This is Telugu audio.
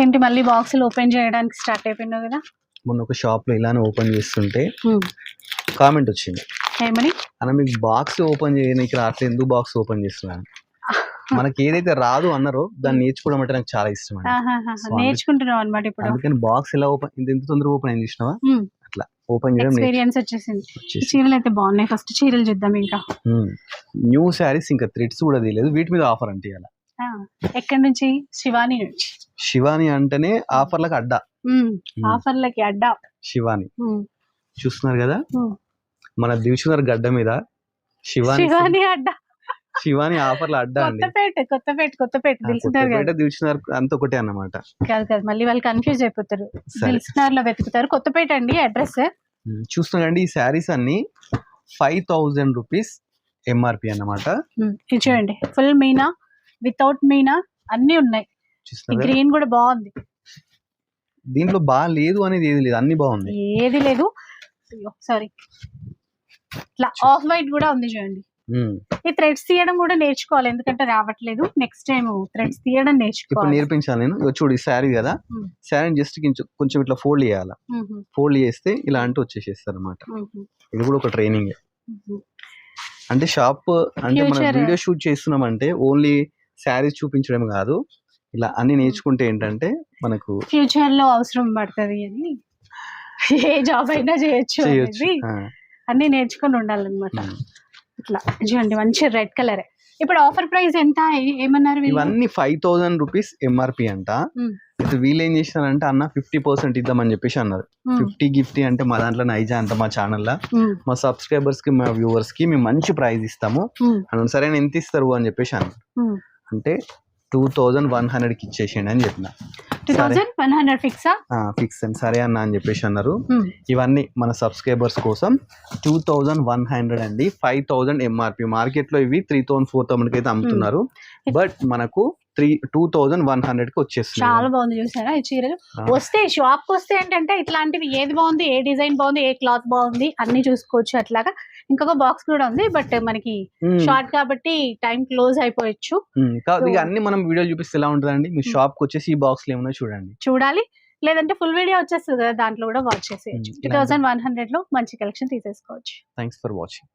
ఏంటి మళ్ళీ బాక్సులు ఓపెన్ చేయడానికి స్టార్ట్ అయిపోయినావు కదా? మొన్న ఒక షాప్ లో ఇలానే ఓపెన్ చేస్తుంటే కామెంట్ వచ్చింది, ఏమని? అన్న మీకు బాక్స్ ఓపెన్ చేయడానికి రావట్లేదు, ఎందుకు బాక్స్ ఓపెన్ చేస్తున్నాను. మనకి ఏదైతే రాదు అన్నారో దాన్ని నేర్చుకోవడం అంటే నాకు చాలా ఇష్టం అండి. నేర్చుకుంటున్నావు అన్నమాట ఇప్పుడు. అందుకని బాక్స్ ఎలా ఓపెన్ ఇంత తొందరగా ఓపెన్ అయింది చూసినావా, అట్లా ఓపెన్ చేయడం ఎక్స్పీరియన్స్ వచ్చేసింది. చీరలు అయితే బాగున్నాయి. ఫస్ట్ చీరలు చూద్దాం. ఇంకా న్యూ శారీస్, ఇంకా థ్రెడ్స్ కూడా తీయలేదు, వీటి మీద ఆఫర్ అంటే ఇలా. ఎక్కడి నుంచి? శివాని నుంచి. శివాని అంటేనే ఆఫర్లకు అడ్డా. ఆఫర్లకి అడ్డా శివాని. చూస్తున్నారు కదా మన దిల్సుఖ్నగర్ గడ్డ మీద శివాని అడ్డా. శివాని ఆఫర్ల అడ్డా అండి. కొత్తపేట దిల్సుఖ్నగర్ అంత ఒకటే అన్నమాట. కాదు మళ్ళీ వాళ్ళు కన్ఫ్యూజ్ అయిపోతారు. దిల్సుఖ్నగర్ లో వెతుకుతారు. కొత్తపేట అండి అడ్రస్. చూస్తున్నారండి ఈ శారీస్ అన్ని 5000 రూపీస్ ఎంఆర్పి అన్నమాట. ఇది చూడండి, ఫుల్ మీనా, వితౌట్ మీనా అన్ని ఉన్నాయి. గ్రీన్ కూడా బాగుంది. దీంట్లో బాగా లేదు అనేది ఏది లేదు, అన్ని బాగుంది. ఏది లేదు, సారీ. ఇట్లా ఆఫ్ వైట్ కూడా ఉంది చూడండి. ఈ థ్రెడ్స్ తీయడం కూడా నేర్చుకోవాలి, ఎందుకంటే రావట్లేదు. నెక్స్ట్ టైం థ్రెడ్స్ తీయడం నేర్చుకోవాలి. ఇప్పుడు నేర్పించాలి నేను. చూడు ఈ శారీ కదా, శారీని జస్ట్ కొంచెం ఇట్లా ఫోల్డ్ చేయాలి. ఫోల్డ్ చేస్తే ఇలా అంటూ వచ్చేసేస్తారు అనమాట. ఇది కూడా ఒక ట్రైనింగ్. అంటే షాప్ అంటే మనం వీడియో షూట్ చేస్తున్నాం అంటే ఓన్లీ శారీస్ చూపించడం కాదు, ఇలా అన్ని నేర్చుకుంటే ఏంటంటే మనకు ఫ్యూచర్ లో అవసరం పడుతుంది అని, ఏ జాబ్ అయినా చేయొచ్చు. అన్ని నేర్చుకొని ఉండాలన్నమాట. ఇట్లా చూడండి, మంచి రెడ్ కలర్. ఇప్పుడు ఆఫర్ ప్రైస్ ఎంత ఏమన్నారు? ఇవన్నీ 5000 రూపీస్ ఎంఆర్పి అంట. అయితే వీళ్ళు ఏం చేసినారంటే అన్న 50% ఇద్దామని చెప్పేసి అన్నారు. 50 గిఫ్ట్ అంటే మా దాంట్లో నైజా అంట, మా ఛానల్లో మా సబ్స్క్రైబర్స్ కి, మా వ్యూవర్స్ కి మేము మంచి ప్రైజ్ ఇస్తాము అని. సరే ఎంత ఇస్తారు అని చెప్పేసి అన్నారు. అంటే 2100 కి ఇచ్చేసేయండి అని చెప్పిన. 2100 ఫిక్స్ అని సరే అన్న అని చెప్పేసి అన్నారు. ఇవన్నీ మన సబ్స్క్రైబర్స్ కోసం 2100 అండి. 5000 ఎంఆర్పి. మార్కెట్ లో ఇవి 3000 4000 కి అయితే అమ్ముతున్నారు, బట్ మనకు 2100 కి వచ్చేస్తుంది. చాలా బాగుంది. చూసారా ఈ చీరలు? వస్తే షాప్ కి వస్తే ఏంటంటే ఇట్లాంటివి ఏది బాగుంది, ఏ డిజైన్ బాగుంది, ఏ క్లాత్ బాగుంది అన్ని చూసుకోవచ్చు. అట్లాగా ఇంకొక బాక్స్ కూడా ఉంది, బట్ మనకి షార్ట్ కాబట్టి టైం క్లోజ్ అయిపోవచ్చు. అన్ని మనం వీడియో చూపిస్తే ఎలా ఉంటుందండి, మీ షాప్ కి వచ్చేసి ఈ బాక్స్ లో ఏమన్నా చూడాలి, లేదంటే ఫుల్ వీడియో వచ్చేస్తుంది కదా, దాంట్లో కూడా వాచ్ చేసేయచ్చు. 2100 లో మంచి కలెక్షన్ తీసేసుకోవచ్చు. Thanks for watching.